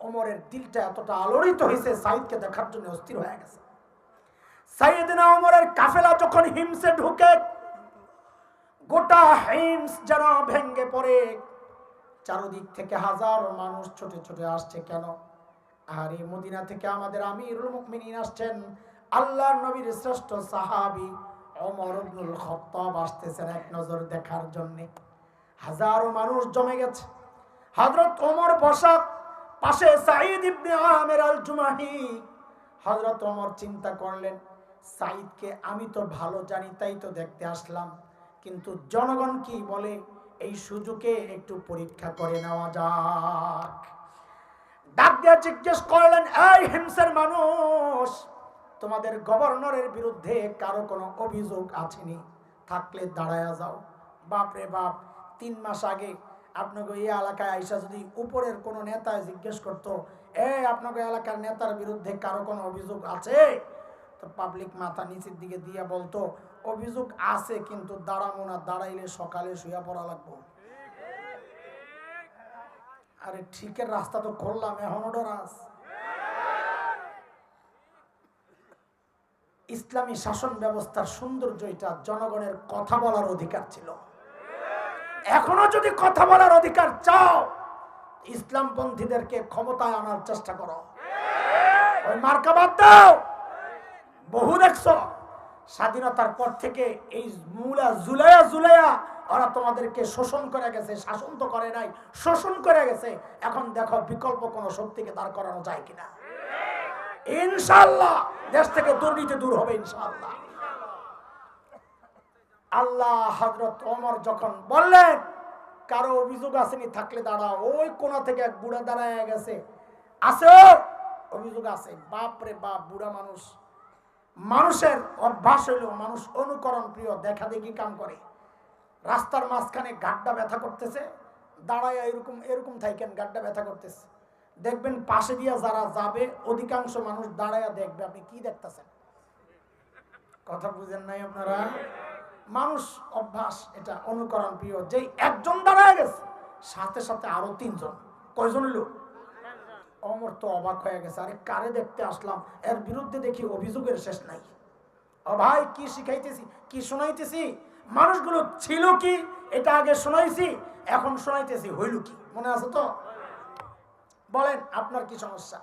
ওমরের দিলটা এতটা আলোড়িত হয়েছে, সাইদকে দেখার জন্য অস্থির হয়ে গেছে। সাইয়েদনা ওমরের কাফেলা যখন হিমসে ঢুকে, গোটা হিমস যেন ভেঙ্গে পড়ে, চারদিক থেকে হাজারো মানুষ ছুটে ছুটে আসছে। কেন? আর এই মদিনা থেকে আমাদের আমিরুল মুমিনিন আসছেন, আল্লাহর নবীর শ্রেষ্ঠ সাহাবী ওমর ইবনুল খাত্তাব আসতেছেন এক নজর দেখার জন্য। হাজারো মানুষ জমে গেছে। হযরত ওমর বসা, পাশে সাঈদ ইবনে আমির আল জুমাহি। হযরত ওমর চিন্তা করলেন, সাঈদকে আমি তো ভালো জানি, তাই তো দেখতে আসলাম, কিন্তু জনগণ কি বলে, এই সুযোগে একটু পরীক্ষা করে নেওয়া যাক। ডাক দিয়ে জিজ্ঞেস করলেন, এই হিমসের মানুষ, তোমাদের গভর্নরের বিরুদ্ধে কারো কোনো অভিযোগ আছেনি? থাকলে দাঁড়ায়া যাও। বাপরে বাপ, 3 মাস আগে আপনাকে এই এলাকায় আইসা যদি উপরের কোনো নেতায় জিজ্ঞেস করতো, আপনাকে এলাকার নেতার বিরুদ্ধে কারো কোনো অভিযোগ আছে, তো পাবলিক মাথা নিচের দিকে দিয়ে বলতো, অভিযোগ আছে, কিন্তু দাঁড়াবো না, দাঁড়াইলে সকালে শুয়ে পড়া লাগবো। আরে ঠিকের রাস্তা তো করলাম, এখনো ডরাস? ইসলামী শাসন ব্যবস্থার সৌন্দর্য এটা, জনগণের কথা বলার অধিকার ছিল। এখনো যদি কথা বলার অধিকার চাও, ইসলামপন্থীদেরকে ক্ষমতায় আনার চেষ্টা করো। ওই মার্কা বাদ দাও। বহু দেখছো স্বাধীনতার পর থেকে এই জুলাইয়া ওরা তোমাদেরকে শোষণ করে গেছে, শাসন তো করে নাই, শোষণ করে গেছে। এখন দেখো বিকল্প কোনো শক্তিকে দাঁড় করানো যায় কিনা। ইনশাআল্লাহ দেশ থেকে দুর্নীতি দূর হবে ইনশাআল্লাহ। আল্লাহ হযরত ওমর যখন বললেন, কারো অভিযোগ আসেনি, থাকলে দাঁড়াও, ওই কোণা থেকে এক বুড়া দাঁড়ায় গেছে, আছে অভিযোগ আছে। বাপরে বাপ, বুড়া মানুষ। মানুষের অভ্যাস হইল, মানুষ অনুকরণ প্রিয়, দেখা দেখি কাম করে। রাস্তার মাঝখানে গাড্ডা ব্যথা করতেছে, দাঁড়ায় এরকম এরকম থাকেন, গাড্ডা ব্যথা করতেছে, দেখবেন পাশে দিয়া যারা যাবে অধিকাংশ মানুষ দাঁড়ায় দেখবে আপনি কি দেখতেছেন। কথা বুঝেন নাই আপনারা? মানুষ অভ্যাস, এটা অনুকরণ প্রিয়। যেই একজন দাঁড়ায় গেছে, সাথে সাথে আরো 3 জন। কয়জন হইল? ওমর তো অবাক হয়ে গেছে, আরে কারে দেখতে আসলাম, এর বিরুদ্ধে দেখি অভিযোগের শেষ নাই। ও ভাই, কি শিখাইতেছি, কি শোনাইতেছি, মানুষগুলো ছিল কি এটা আগে শোনাইছি, এখন শোনাইতেছি, হইল কি? মনে আছে তো? বলেন আপনার কি সমস্যা?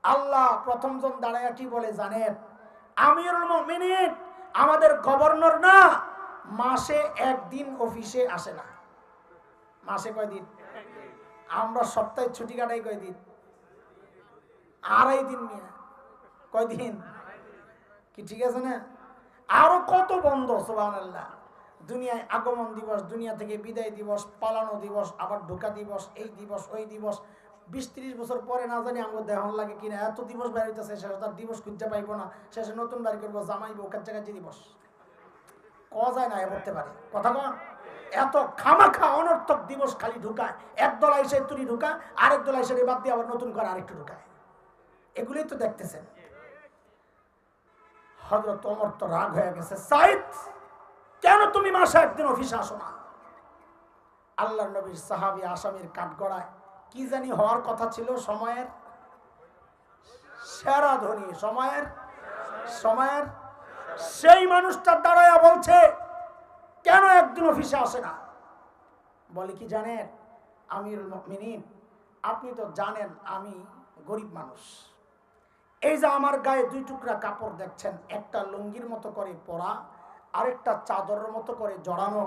আল্লাহ প্রথম জন দাঁড়ায় কি বলে জানেন? আমিরুল মুমিনিন, আমাদের গভর্নর না, মাসে 1 দিন অফিসে আসে না। মাসে কয় দিন? আমরা সপ্তাহে ছুটি কাটাই কয় দিন? 2.5 দিন নিয়ে। কয় দিন? কি ঠিক আছে না? আরো কত বন্ধ, সুবহানাল্লাহ। দুনিয়ায় আগমন দিবস, দুনিয়া থেকে বিদায় দিবস, পালানো দিবস, আবার ঢোকা দিবস, এই দিবস ওই দিবস। 20-30 বছর পরে না জানি আমার দেহন লাগে কিনা, এত দিবস বের হইতেছে, শেষে তার দিবস খুঁজে পাইবো না, শেষে নতুন বাড়ি করবো, জামাইবো, কাছাকাছি দিবস ক যায় না করতে পারে। কথা কন, এত খামাখা অনর্থক দিবস খালি ঢুকায়। একদল আইসে তুলি ঢুকায়, আরেক দল আইসে বাদ দিয়ে আবার নতুন করে আরেকটু ঢুকায়। এগুলোই তো দেখতেছেন। হযরত ওমর তো রাগ হয়ে গেছে, সাইদ কেন তুমি মাসে 1 দিন অফিসে আসো না? আল্লাহর নবীর সাহাবী আসামির কাঠগড়ায় কি জানি হওয়ার কথা ছিল, সময়ের সেরা ধনী, সময়ের সেই মানুষটা দাঁড়ায়া বলছে, কেন 1 দিন অফিসে আসে না? বলে কি জানেন আমিরুল মুমিনিন, আপনি তো জানেন আমি গরিব মানুষ, এই যে আমার গায়ে 2 টুকরা কাপড় দেখছেন, একটা লুঙ্গির মতো করে পরা, আরেকটা চাদরের মতো করে জড়ানো।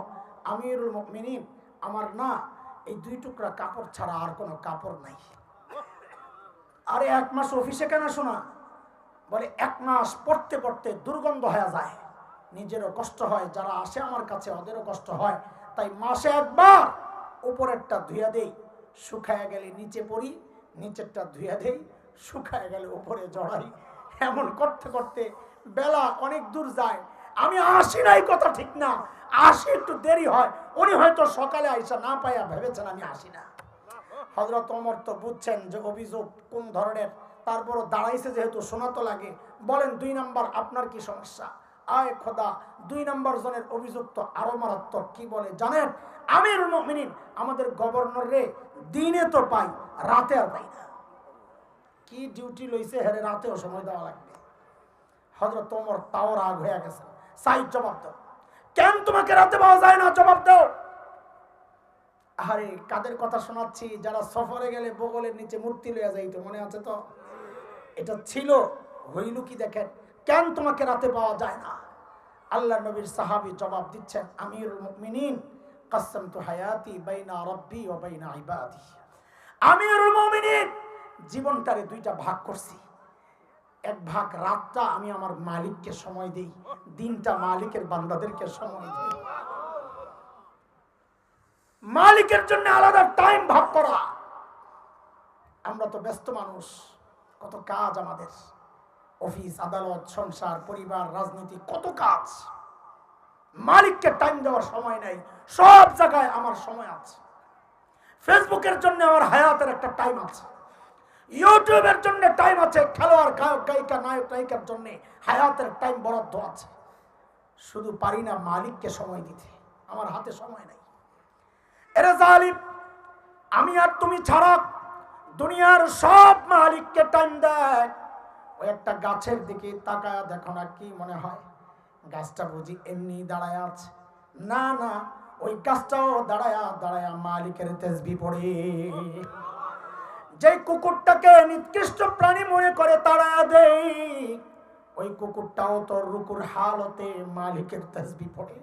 আমিরুল মুমিনিন, আমার না এই 2 টুকরা কাপড় ছাড়া আর কোনো কাপড় নাই। আরে 1 মাস অফিসে কেন শোনা? বলে 1 মাস পড়তে পড়তে দুর্গন্ধ হয়ে যায়, নিজেরও কষ্ট হয়, যারা আসে আমার কাছে ওদেরও কষ্ট হয়, তাই মাসে 1 বার উপরেরটা ধুইয়া দেই, শুকায় গেলে নিচে পড়ি, নিচেরটা ধুইয়া দেই, শুকায় গেলে উপরে জড়াই। এমন করতে করতে বেলা অনেক দূর যায়। আমি আসি নাই কথা ঠিক না, আসি একটু দেরি হয়। উনি হয়তো সকালে আইসা না পাইয়া ভেবেছেন আমি আসি না। হযরত ওমর তো বুঝছেন যে অভিযোগ কোন ধরনের, তারপরও দাঁড়াইছে যেহেতু শোনা তো লাগে। বলেন 2 নাম্বার আপনার কি সমস্যা? আয় খোদা, 2 নাম্বার জনের অভিযোগ তো আরো মারাত্মক। কি বলে জানেন? আমিরুল মুমিনিন, আমাদের গভর্নর রে দিনে তো পাই, রাতে আর পাই না। কি ডিউটি লইছে হেরে রাতেও সময় দেওয়া লাগবে। হযরত ওমর তাও রাগ হয়ে গেছে, সাইদ জবাব দাও, কেন তোমাকে রাতে পাওয়া যায় না, জবাব দাও। আরে কাদের কথা শোনাচ্ছি? যারা সফরে গেলে বগলের নিচে মূর্তি লইয়া যাইতো, মনে আছে তো? এটা ছিল। হইল কি দেখেন, কেন তোমাকে রাতে পাওয়া যায় না? আল্লাহ নবীর সাহাবী জবাব দিচ্ছেন, আমিরুল মুমিনিন কাসসামতু হায়াতি বাইনা রাব্বি ওয়া বাইনা ইবাদি। আমিরুল মুমিনিন, জীবনটারে দুইটা ভাগ করছি। এক ভাগ রাতটা আমি আমার মালিককে সময় দেই, দিনটা মালিকের বান্দাদেরকে সময় দেই। মালিকের জন্য আলাদা টাইম ভাগ করা। আমরা তো ব্যস্ত মানুষ, কত কাজ আমাদের, অফিস, আদালত, সংসার, পরিবার, রাজনীতি, কত কাজ। মালিককে টাইম দেওয়ার সময় নাই। সব জায়গায় আমার সময় আছে। ফেসবুকের জন্য আমার হায়াতের একটা টাইম আছে, ইউটিউবের জন্য টাইম আছে, খেলোয়াড়, গায়ক, গায়িকা, নায়ক, নায়িকার জন্য হায়াতের টাইম বরাদ্দ আছে। শুধু পারি না মালিককে সময় দিতে, আমার হাতে সময় নাই। এরে জালিম, আমি আর তুমি ছাড়া দুনিয়ার সব মালিককে টাইম দেয়। ওই একটা গাছের দিকে তাকায়া দেখো না, কি মনে হয় গাছটা বুঝি এমনি দাঁড়ায় আছে? না না, ওই গাছটাও দাঁড়ায়া দাঁড়ায়া মালিকের তাসবিহ পড়ে। যে কুকুরটাকে নিকৃষ্ট প্রাণী মনে করে তাড়ায়া দেয়, ওই কুকুরটাও তোর রুকুর হালতে মালিকের তাসবিহ পড়ে।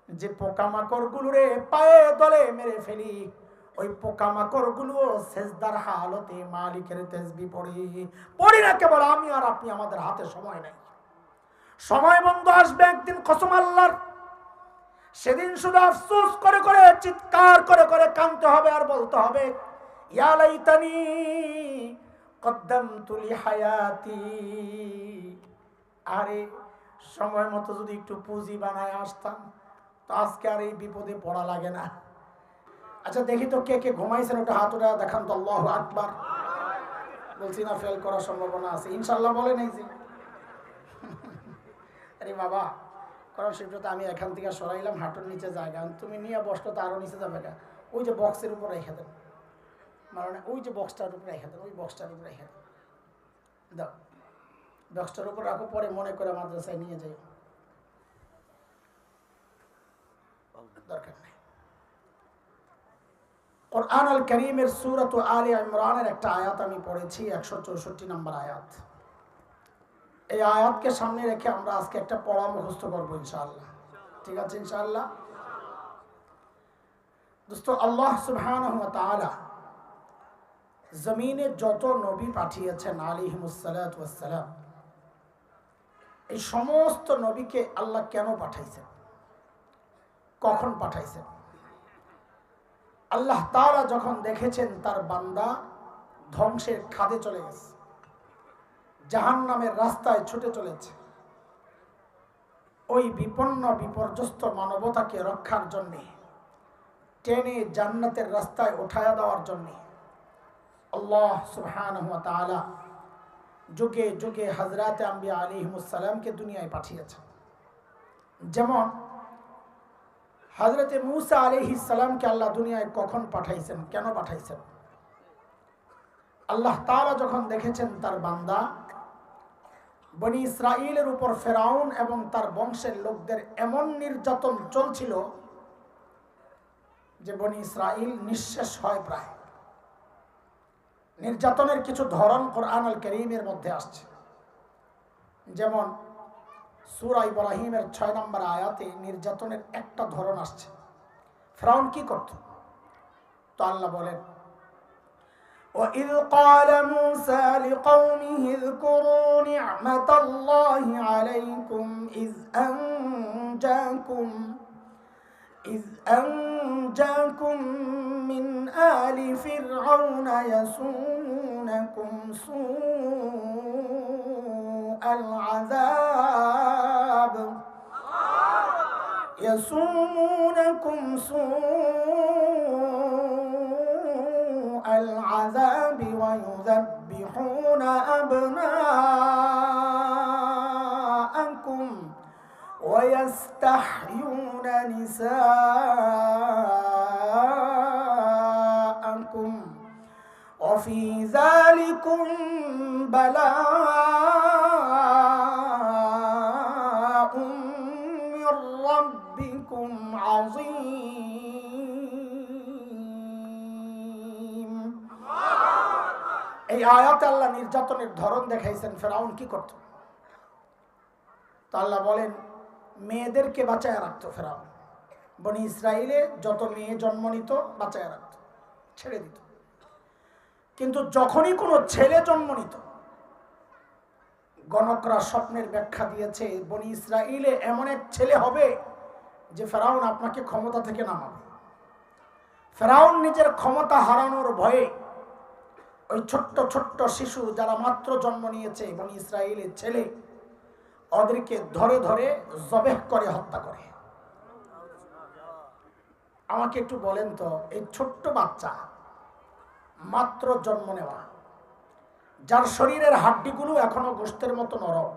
যে পোকামাকড় গুলোরে পায়ে দলে মেরে ফেলি, ওই পোকামাকড় গুলো সেজদার হালতে মালিকের তাসবিহ পড়ে। পড়ি না কেবল আমি আর আপনি, আমাদের হাতে সময় নাই। সময় বন্ধ আসবে একদিন, কসম আল্লাহর। সেদিন শুধু আফসোস করে করে, চিৎকার করে করে কাঁদতে হবে আর বলতে হবে, ইয়া লাইতানি কদ্দামতু লিহায়াতি। আরে সময় মতো যদি একটু পুঁজি বানায় আসতাম, তো আজকে আর এই বিপদে পড়া লাগে না। আচ্ছা দেখি তো কে কে ঘুমাইছেন, ওটা হাত উঠে দেখান তো। আল্লাহু আকবার। বলছি না ফেল করার সম্ভাবনা আছে, ইনশাল্লাহ বলে নাই যে। আরে বাবা, কোরআন শরীফটা আমি এখান থেকে সরাইলাম, হাঁটুর নিচে জায়গা, তুমি নিয়ে বসলো তো আরো নিচে যাবে না। ওই যে বক্সের উপর রেখে দেন, মানে ওই যে বক্সটার উপর রেখে দেন, ওই বক্সটার উপর রেখে দেন, দাও। বক্সটার উপর রাখো, পরে মনে করে মাদ্রাসায় নিয়ে যাই, দরকার নেই। কুরআন আল কারীমের সূরাত আলে ইমরানের একটা আয়াত আমি পড়েছি, 164 নম্বর আয়াত। এই আয়াতকে সামনে রেখে আমরা আজকে একটা পড়া মুখস্থ করবো ইনশাআল্লাহ। ঠিক আছে ইনশাআল্লাহ। দোস্ত, আল্লাহ সুবহানাহু ওয়া তাআলা জমিনে যত নবী পাঠিয়েছেন আলাইহিমুস সালাতু ওয়াস সালাম, এই সমস্ত নবীকে আল্লাহ কেন পাঠাইছেন, কখন পাঠাইছেন? আল্লাহ তাআলা যখন দেখেছেন তার বান্দা ধ্বংসের খাদে চলে গেছে, জাহান্নামের রাস্তায় ছুটে চলেছে, ওই বিপন্ন বিপর্যস্ত মানবতাকে রক্ষার জন্য, টেনে জান্নাতের রাস্তায় উঠায়া দেওয়ার জন্য আল্লাহ সুবহানাহু ওয়া তাআলা যুগে যুগে হযরতে আম্বিয়া আলাইহিমুস সালামকে দুনিয়ায় পাঠিয়েছেন। যেমন হযরতে মূসা আলাইহিস সালামকে আল্লাহ দুনিয়ায় কখন পাঠাইছেন, কেন পাঠাইছেন? আল্লাহ তাআলা যখন দেখেছেন তার বান্দা বনি ইসরাইলের উপর ফেরাউন এবং তার বংশের লোকদের এমন নির্যাতন চলছিল যে বনি ইসরাইল নিঃশেষ হয় প্রায়। নির্যাতনের কিছু ধরন কুরআন আল কারীমের মধ্যে আসছে। যেমন সূরা ইব্রাহিমের 6 নম্বর আয়াতে নির্যাতনের একটা ধরন আসছে। ফেরাউন কি করত? তো আল্লাহ বলেন, وَإِذْ قَالَ مُوسَى لِقَوْمِهِ اذْكُرُوا نِعْمَةَ اللَّهِ عَلَيْكُمْ إِذْ أَنْجَاكُمْ مِنْ آلِ فِرْعَوْنَ يَسُومُونَكُمْ سُوءَ العذاب ويذبحون أبناءكم ويستحيون نساءكم وفي ذلكم بلاء من ربكم عظيم। এই আয়াতে আল্লাহ নির্যাতনের ধরন দেখাইছেন ফেরাউন কি করত। তো আল্লাহ বলেন মেয়েদেরকে বাঁচায় রাখতো ফেরাউন। বনি ইসরাইলে যত মেয়ে জন্ম নিত বাঁচায় রাখতো, ছেড়ে দিত। কিন্তু যখনই কোনো ছেলে জন্ম নিত, গণকরা স্বপ্নের ব্যাখ্যা দিয়েছে বনি ইসরাইলে এমন এক ছেলে হবে যে ফেরাউন আপনাকে ক্ষমতা থেকে নামাবে। ফেরাউন নিজের ক্ষমতা হারানোর ভয়ে ওই ছোট্ট ছোট্ট শিশু যারা মাত্র জন্ম নিয়েছে বনি ইসরাইলের ছেলে, ওদেরকে ধরে ধরে জবেহ করে হত্যা করে। আমাকে একটু বলেন তো, এই ছোট্ট বাচ্চা মাত্র জন্ম নেওয়া, যার শরীরের হাড্ডিগুলো এখনো গোশতের মতো নরম,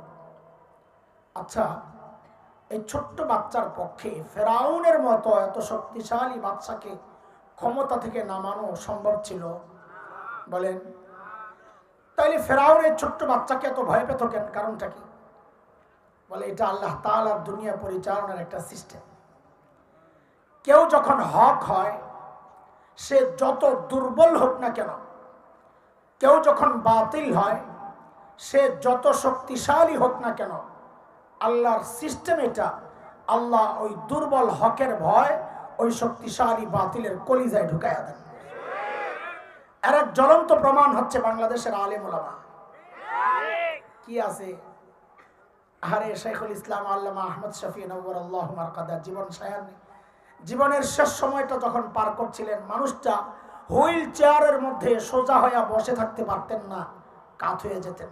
আচ্ছা এই ছোট্ট বাচ্চার পক্ষে ফেরাউনের মতো এত শক্তিশালী বাচ্চাকে ক্ষমতা থেকে নামানো সম্ভব ছিল? বলেন। তাইলে ফেরাউনের ছোট্ট বাচ্চাকে এত ভয় পেত কেন? কারণটা কি? বলে এটা আল্লাহ তাআলার দুনিয়া পরিচালনার একটা সিস্টেম। কেউ যখন হক হয়, সে যত দুর্বল হোক না কেন, কেউ যখন বাতিল হয়, সে যত শক্তিশালী হোক না কেন, আল্লাহর সিস্টেম এটা, আল্লাহ ওই দুর্বল হকের ভয় ওই শক্তিশালী বাতিলের কলিজায় ঢুকাইয়া দেন। এর এক জ্বলন্ত প্রমাণ হচ্ছে বাংলাদেশের আলেম ওলামা। কি আছে? আরে শাইখুল ইসলাম আল্লামা আহমদ শফি নওয়ারাল্লাহু মারকাদা জীবনের শেষ সময়টা যখন পার করছিলেন, মানুষটা হুইল চেয়ারের মধ্যে সোজা হয়ে বসে থাকতে পারতেন না, কাত হয়ে যেতেন।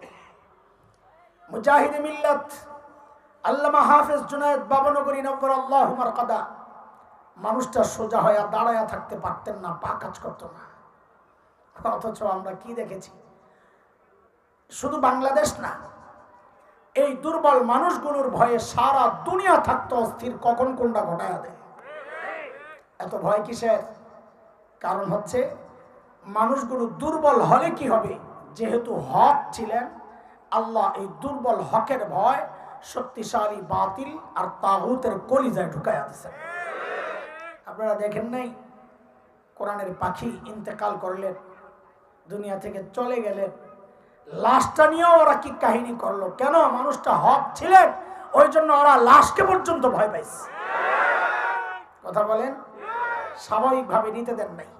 মুজাহিদ মিল্লাত আল্লামা হাফেজ জুনায়েদ বাবনগরী নওয়ারাল্লাহু মারকাদা, মানুষটা সোজা হয়ে দাঁড়ায়া থাকতে পারতেন না, পা কাজ করতো না। অথচ আমরা কি দেখেছি? শুধু বাংলাদেশ না, এই দুর্বল মানুষগুলোর ভয়ে সারা দুনিয়া থাকতো অস্থির, কখন কোনটা ঘটায়া দেয়। এত ভয় কিসের? কারণ হচ্ছে মানুষগুলো দুর্বল হলে কি হবে, যেহেতু হক ছিলেন, আল্লাহ এই দুর্বল হকের ভয় শক্তিশালী বাতিল আর তাগুতের কলিজায় ঢুকাইয়া দিয়েছেন। আপনারা দেখেন নাই, কোরআনের পাখি ইন্তেকাল করলেন, দুনিয়া থেকে চলে গেলেন, লাশটা নিয়েও ওরা কি কাহিনী করলো? কেন? মানুষটা হক ছিলেন, ওই জন্য ওরা লাশকে পর্যন্ত ভয় পাইছে। কথা বলেন। স্বাভাবিকভাবে নিতে দেন নাই,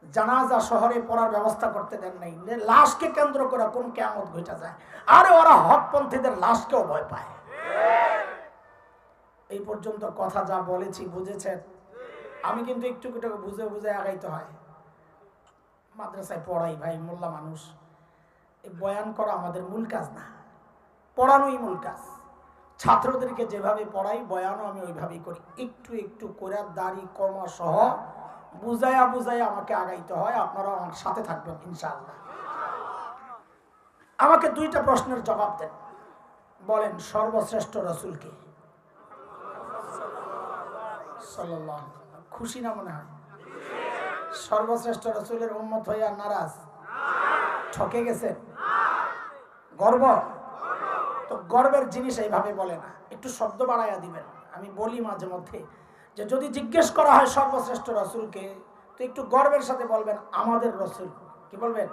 জানাজা শহরে পড়ার ব্যবস্থা করতে দেন নাই, লাশকে কেন্দ্র করে কোন কিয়ামত ঘটা যায়। আরে ওরা হকপন্থীদের লাশকেও ভয় পায়। এই পর্যন্ত কথা যা বলেছি বুঝেছেন? আমি কিন্তু একটু একটু বুঝে বুঝে আগাইতে হয়। মাদ্রাসায় পড়াই ভাই, মোল্লা মানুষ, এই বয়ান করা আমাদের মূল কাজ না, পড়ানোই মূল কাজ। ছাত্রদেরকে যেভাবে পড়াই, বয়ানও আমি ওইভাবেই করি। একটু একটু করে দাড়ি কমা সহ বুঝাইয়া বুঝাইয়া আমাকে আগাইতে হয়। আপনারা আমার সাথে থাকবেন ইনশাআল্লাহ। আমাকে দুইটা প্রশ্নের জবাব দেন। বলেন, সর্বশ্রেষ্ঠ রাসূলকে? সাল্লাল্লাহু। খুশি না মনে হয়? সর্বশ্রেষ্ঠ রাসূলের উম্মত হইয়া নারাজ? ঠকে গেছে? গর্ব তো গর্বের জিনিস এইভাবে বলে না, একটু শব্দ বাড়াইয়া দিবেন। আমি বলি মাঝে মধ্যে যে যদি জিজ্ঞেস করা হয় সর্বশ্রেষ্ঠ রাসূলকে, তো একটু গর্বের সাথে বলবেন আমাদের রাসূল। কি বলবেন?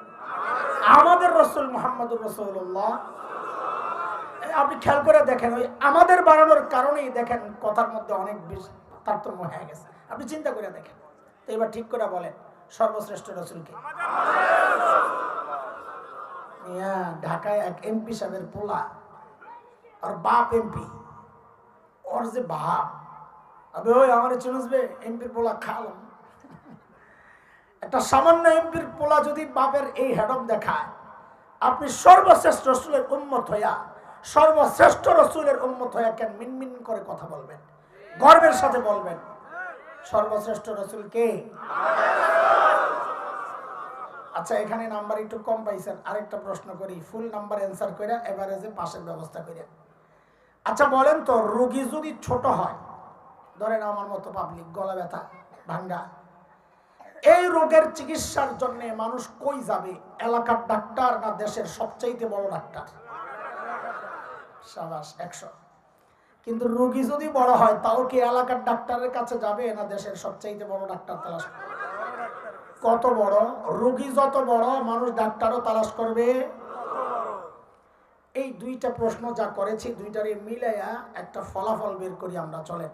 আমাদের রাসূল মুহাম্মদুর রাসূলুল্লাহ। আপনি খেয়াল করে দেখেন, ওই আমাদের বাড়ানোর কারণেই দেখেন কথার মধ্যে অনেক বেশি তারতম্য হয়ে গেছে। আপনি চিন্তা করে দেখেন তো। এবার ঠিক করে বলেন সর্বশ্রেষ্ঠ রাসূলকে? ঢাকায় এক এমপি সাহেবের পোলা, আর বাপ এমপি, ওর যে বাপ, আবে ওই আমার চিনসবে এমপির পোলা খালাম। একটা সামান্য এমপির পোলা যদি বাপের এই হেডম দেখায়, আপনি সর্বশ্রেষ্ঠ রাসূলের উম্মত হইয়া, সর্বশ্রেষ্ঠ রাসূলের উম্মত হইয়া কেন মিনমিন করে কথা বলবেন? গর্বের সাথে বলবেন সর্বশ্রেষ্ঠ রাসূল কে? আচ্ছা, এখানে নাম্বার একটু কম পাইছেন, আরেকটা প্রশ্ন করি, ফুল নাম্বার অ্যান্সার করে এভারেজে পাশের ব্যবস্থা করে। আচ্ছা বলেন তো, রোগী যদি ছোট হয়, ধরেন আমার মতো পাবলিক, গলা ব্যথা, ভাঙ্গা, এই রোগের চিকিৎসার জন্য মানুষ কই যাবে? এলাকার ডাক্তার না দেশের সবচাইতে বড় ডাক্তার? সাবাস 100। কিন্তু রোগী যদি বড় হয় তাও কি এলাকার ডাক্তারের কাছে যাবে না দেশের সবচাইতে বড় ডাক্তার তালাশ করবে? কত বড় রোগী যত বড় মানুষ ডাক্তারও তালাশ করবে। এই দুইটা প্রশ্ন যা করেছি দুইটারে মিলাইয়া একটা ফলাফল বের করি আমরা। চলেন,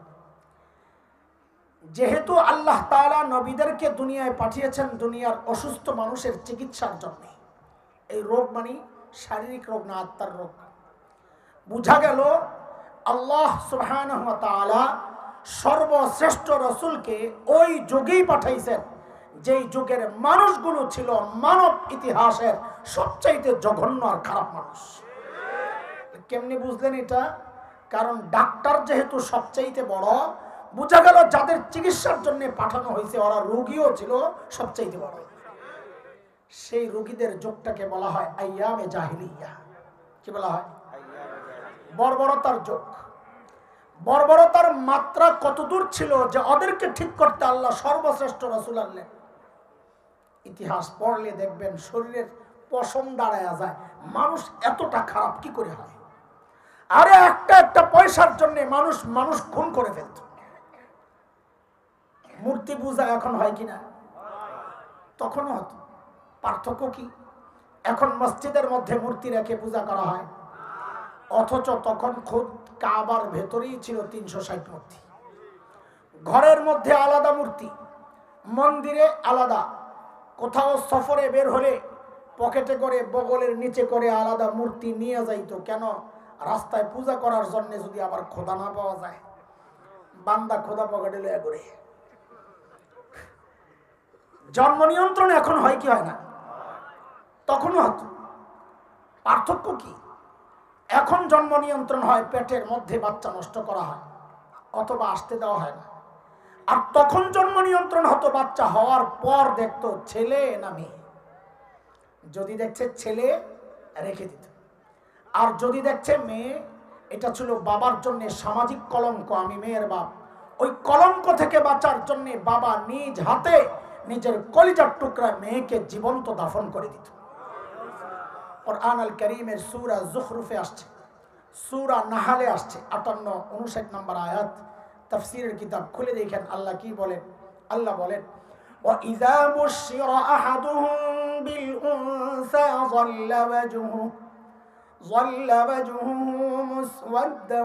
যেহেতু আল্লাহ তাআলা নবীদেরকে দুনিয়ায় পাঠিয়েছেন দুনিয়ার অসুস্থ মানুষের চিকিৎসার জন্য, এই রোগ মানে শারীরিক রোগ না আত্মার রোগ। বুঝা গেল আল্লাহ সুবহানাহু ওয়া তাআলা সর্বশ্রেষ্ঠ রাসূলকে ওই যুগেই পাঠাইছেন যেই যুগের মানুষগুলো ছিল মানব ইতিহাসের সবচাইতে জঘন্য আর খারাপ মানুষ। কেমনি বুঝলেন এটা? কারণ ডাক্তার যেহেতু সবচাইতে বড়, বুঝা গেল যাদের চিকিৎসার জন্য পাঠানো হয়েছে ওরা রোগীও ছিল সবচাইতে বড়। সেই রোগীদের যুগটাকে বলা হয় আইয়ামে জাহিলিয়া। কি বলা হয়? বর্বরতার যুগ। বর্বরতার মাত্রা কতদূর ছিল যে ওদেরকে ঠিক করতে আল্লাহ সর্বশ্রেষ্ঠ রাসূল আনলেন। ইতিহাস পড়লে দেখবেন শরীরের পশম দাঁড়ায়া যায়, মানুষ এতটা খারাপ কি করে হয়। আরে একটা একটা পয়সার জন্য মানুষ খুন করে ফেলত। মূর্তি পূজা এখন হয় কিনা? তখনও হতো। পার্থক্য কি? এখন মসজিদের মধ্যে মূর্তি রেখে পূজা করা হয়, অথচ তখন খুদ কাবার ভেতরেই ছিল 360 মূর্তি। ঘরের মধ্যে আলাদা মূর্তি, মন্দিরে আলাদা, কোথাও সফরে বের হলে পকেটে করে বগলের নিচে করে আলাদা মূর্তি নিয়ে যাইতো। কেন? রাস্তায় পূজা করার জন্য যদি আবার খোদা না পাওয়া যায়, বান্দা খোদা পকেটে লয়ে করে। জন্ম নিয়ন্ত্রণ এখন হয় কি হয় না? তখনও হতো। পার্থক্য কি? এখন জন্ম নিয়ন্ত্রণ হয়, পেটের মধ্যে বাচ্চা নষ্ট করা হয় অথবা আসতে দেওয়া হয় না। আর তখন জন্ম নিয়ন্ত্রণ হতো বাচ্চা হওয়ার পর দেখতো ছেলে না মেয়ে। যদি দেখছে ছেলে রেখে দিত, আর যদি দেখছে মেয়ে, এটা ছিল বাবার জন্য সামাজিক কলঙ্ক। আমি মেয়ের বাপ, ওই কলঙ্ক থেকে বাঁচার জন্য বাবা নিজ হাতে নিজের কলিজার টুকরা মেয়েকে জীবন্ত দাফন করে দিত। কুরআন আল কারীমের সূরা যুখরুফে আসছে, সূরা নাহলে আসছে 58-59 নম্বর আয়াত। তাফসীরের কিতাব খুলে দেখেন আল্লাহ কি বলেন। আল্লাহ বলেন, ওয়া ইযা বুশিরা আহাদুহুম বিল উনসা ظل وجهه مسودا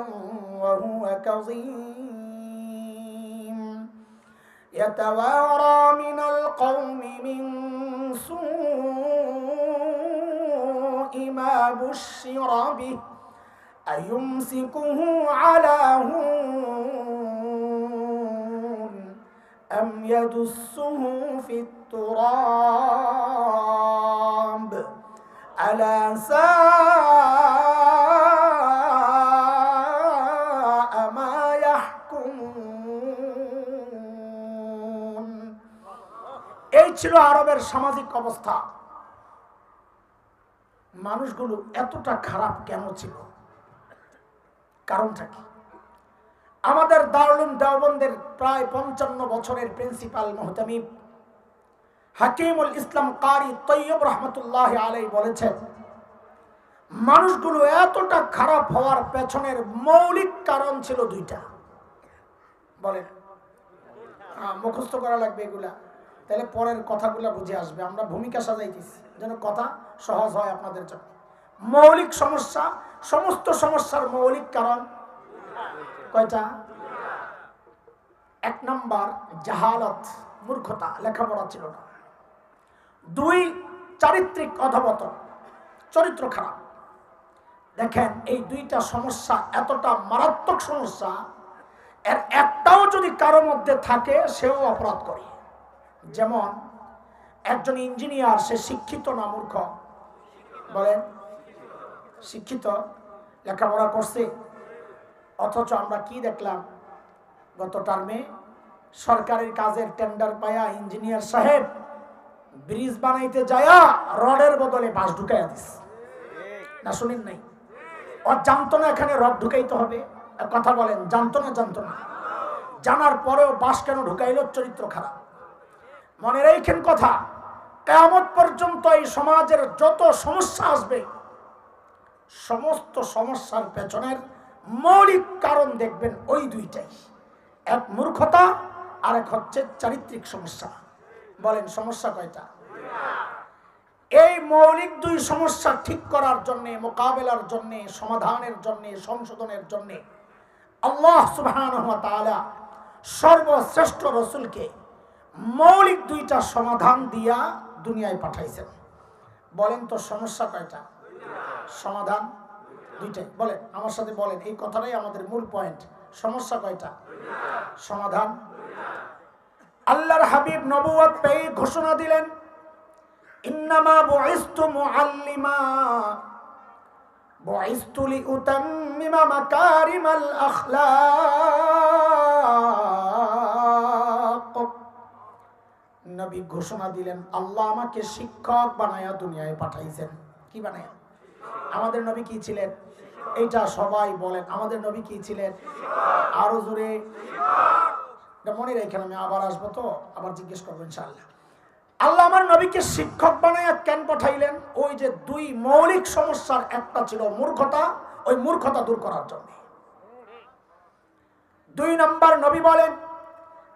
وهو كظيم يتوارى من القوم من سوء ما بشر به أيمسكه على هون أم يدسه في التراب ألا ساء ما يحكمون। এই ছিল আরবের সামাজিক অবস্থা। মানুষগুলো এতটা খারাপ কেন ছিল? কারণটা কি? আমাদের দারুল উলুম দেওবন্দের প্রায় 55 বছরের প্রিন্সিপাল মুহতামিম হাকিমুল ইসলাম কারি তৈয়ব রহমতুল্লাহ আলাইহি বলেছেন, মানুষগুলো এতটা খারাপ হওয়ার পেছনের মৌলিক কারণ ছিল দুইটা। বলেন, মুখস্থ করা লাগবে এগুলা, তাহলে পরের কথাগুলা বুঝে আসবে। আমরা ভূমিকা সাজাইতেছি যেন কথা সহজ হয় আপনাদের জন্য। মৌলিক সমস্যা, সমস্ত সমস্যার মৌলিক কারণ কয়টা? 1 নম্বর জাহালত, মূর্খতা, লেখাপড়া ছিল না। 2 চারিত্রিক অধঃপতন, চরিত্র খারাপ। দেখেন এই দুইটা সমস্যা এতটা মারাত্মক সমস্যা, এর একটাও যদি কারোর মধ্যে থাকে সেও অপরাধ করে। যেমন একজন ইঞ্জিনিয়ার, সে শিক্ষিত না মূর্খ? বলেন, শিক্ষিত, লেখাপড়া করছে, অথচ আমরা কি দেখলাম গত টার্মে? সরকারের কাজের টেন্ডার পায়া ইঞ্জিনিয়ার সাহেব ব্রিজ বানাইতে যায়া রডের বদলে বাঁশ ঢুকাইয়া দিস না? শুনেন নাই? ও জানতো না এখানে রড ঢুকাইতে হবে? কথা বলেন, জানতো না? জানতো না। জানার পরেও বাঁশ কেন ঢুকাইল? চরিত্র খারাপ। মনে রাখেন কথা, কিয়ামত পর্যন্ত এই সমাজের যত সমস্যা আসবে সমস্ত সমস্যার পেছনের মৌলিক কারণ দেখবেন ওই দুইটাই, এক মূর্খতা আর এক হচ্ছে চারিত্রিক সমস্যা। বলেন সমস্যা কয়টা? এই মৌলিক দুই সমস্যা ঠিক করার জন্য, মোকাবেলার জন্য, সমাধানের জন্য, সংশোধনের জন্য আল্লাহ সুবহানাহু ওয়া তাআলা সর্বশ্রেষ্ঠ রাসূলকে মৌলিক দুইটা সমাধান দিয়া দুনিয়ায় পাঠাইছেন। বলেন তো সমস্যা কয়টা? সমাধান দুইটাই। বলেন আমার সাথে বলেন, এই কথাটাই আমাদের মূল পয়েন্ট। সমস্যা কয়টা? সমাধান। আল্লাহর হাবিব নবুয়ত পেয়ে ঘোষণা দিলেন, ইন্নামা বুইসতু মুআল্লিমা বুইসতু লিউতাম্মিমা মাকারিমাল আখলাক। নবী ঘোষণা দিলেন, আল্লাহ আমাকে শিক্ষক বানায়া দুনিয়ায় পাঠাইছেন। কি বানায়া? আমাদের নবী কি ছিলেন? এইটা সবাই বলেন, আমাদের নবী কি ছিলেন? আরো জোরে মনে রেখেন, আমি আবার আসবো তো আবার জিজ্ঞেস করবো ইনশাআল্লাহ। আল্লাহ আমার নবীকে শিক্ষক বানায়া কেন পাঠাইলেন? ওই যে দুই মৌলিক সমস্যার একটা ছিল মূর্খতা, ওই মূর্খতা দূর করার জন্য। দুই নাম্বার নবী বলেন,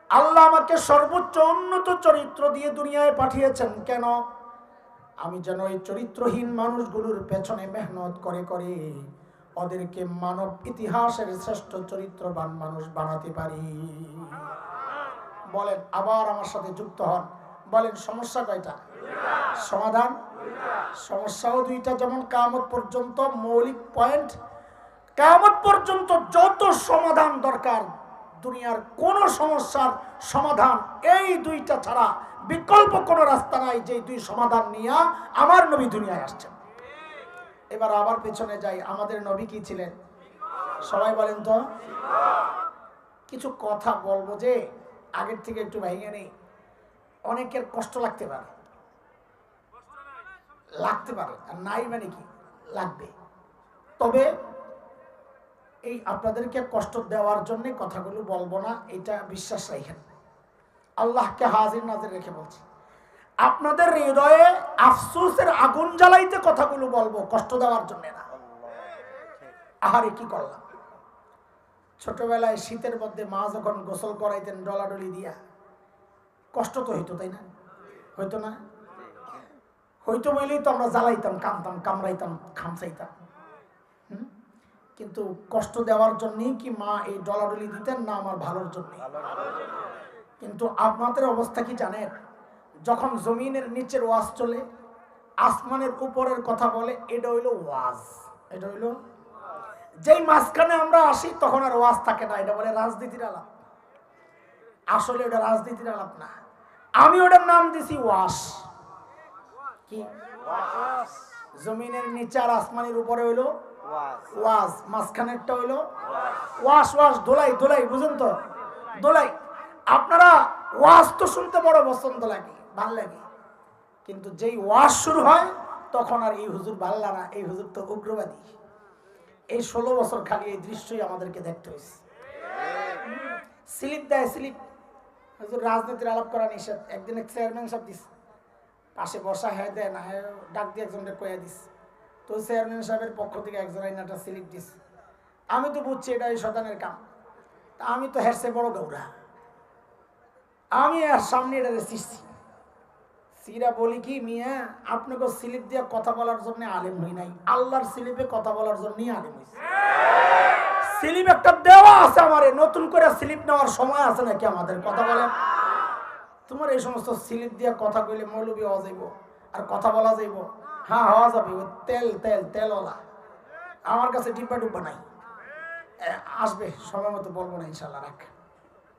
আল্লাহ আমাকে সর্বোচ্চ উন্নত চরিত্র দিয়ে দুনিয়ায় পাঠিয়েছেন কেন? আমি যেন এই চরিত্রহীন মানুষগুলোর পেছনে মেহনত করে করে ওদেরকে মানব ইতিহাসের শ্রেষ্ঠ চরিত্রবান মানুষ বানাতে পারি। বলেন আবার আমার সাথে যুক্ত হন, বলেন সমস্যা কয়টা? সমাধান। সমস্যাও দুইটা, যেমন কিয়ামত পর্যন্ত মৌলিক পয়েন্ট, কিয়ামত পর্যন্ত যত সমাধান দরকার দুনিয়ার কোন সমস্যার সমাধান এই দুইটা ছাড়া বিকল্প কোন রাস্তা নাই। যে দুই সমাধান নিয়ে আমার নবী দুনিয়ায় আসছেন। এবার আবার পেছনে যাই, আমাদের নবী কি ছিলেন? সবাই বলেন তো। কিছু কথা বলবো যে আগের থেকে একটু ভেঙে নেই, অনেকের কষ্ট লাগতে পারে, আর নাই মানে কি লাগবে। তবে এই আপনাদেরকে কষ্ট দেওয়ার জন্য কথাগুলো বলবো না, এটা বিশ্বাস রাখেন। আল্লাহকে হাজির নাজির রেখে বলছি, আপনাদের হৃদয়ে আফসোসের আগুন জ্বালাইতে কথাগুলো বলবো, কষ্ট দেওয়ার জন্য না। আহারে কি করলাম! ছোটবেলায় শীতের মধ্যে মা যখন গোসল করাইতেন ডলাডলি দিয়া, কষ্ট তো হইতো, তাই না? হইতো না? হইতো বলেই তো আমরা জ্বালাইতাম, কামতাম, কামড়াইতাম, খামচাইতাম। কিন্তু কষ্ট দেওয়ার জন্যই কি মা এই ডলাডলি দিতেন না আমার ভালোর জন্য? কিন্তু আপনাদের অবস্থা কি জানেন? যখন জমিনের নিচের ওয়াজ চলে, আসমানের উপরের কথা বলে, এটা হইল ওয়াজ। এটা হইল যেই মাঝখানে আমরা আসি তখন আর ওয়াজ থাকে না, এটা বলে রাজনীতির আলাপ। আসলে ওটা রাজনীতির আলাপ না, আমি ওটার নাম দিছি ওয়াজ। কি জমিনের নিচে আর আসমানের উপরে হইলো ওয়াজ, মাঝখানেরটা হইলো ওয়াজ। ওয়াজ দোলাই দোলাই, বুঝুন তো, দোলাই। আপনারা ওয়াজ তো শুনতে বড় পছন্দ লাগে, ভাল লাগে, কিন্তু যেই ওয়াজ শুরু হয় তখন আর এই হুজুর ভাল লাগে না, এই হুজুর তো উগ্রবাদী। এই 16 বছর খালি এই দৃশ্যই আমাদেরকে দেখতে হয়েছে। স্লিপ দেয়, স্লিপ। হুজুর রাজনীতির আলাপ করা নিষেধ। একদিন এক চেয়ারম্যান সাহেব দিস, পাশে বসা, হ্যাঁ দেয় না, হ্যাঁ ডাক দিয়ে একজনকে কয়ে দিস। তো চেয়ারম্যান সাহেবের পক্ষ থেকে একজন একটা স্লিপ দিস। আমি তো বুঝছি এটা এই শতানের কাম, তা আমি তো হেরছে বড় গৌরা, আমি আর সামনে এটা চিসছি। সিরা বলি কি, মিয়া আপনাকে স্লিপ দিয়ে কথা বলার জন্য আলেম হই নাই, আল্লাহর স্লিপে কথা বলার জন্যই আলেম হয়েছে। স্লিপ একটা দেওয়া আছে আমারে, নতুন করে স্লিপ নেওয়ার সময় আছে নাকি আমাদের? কথা বলেন। তোমার এই সমস্ত স্লিপ দিয়ে কথা কইলে মৌলবি হওয়া যাইব আর কথা বলা যাইব? হ্যাঁ হওয়া যাবে, ওই তেল তেল তেলওয়ালা। আমার কাছে ডিব্বা ডুব্বা নাই, আসবে সময় মতো বলবো না ইনশাল্লাহ। রাখ।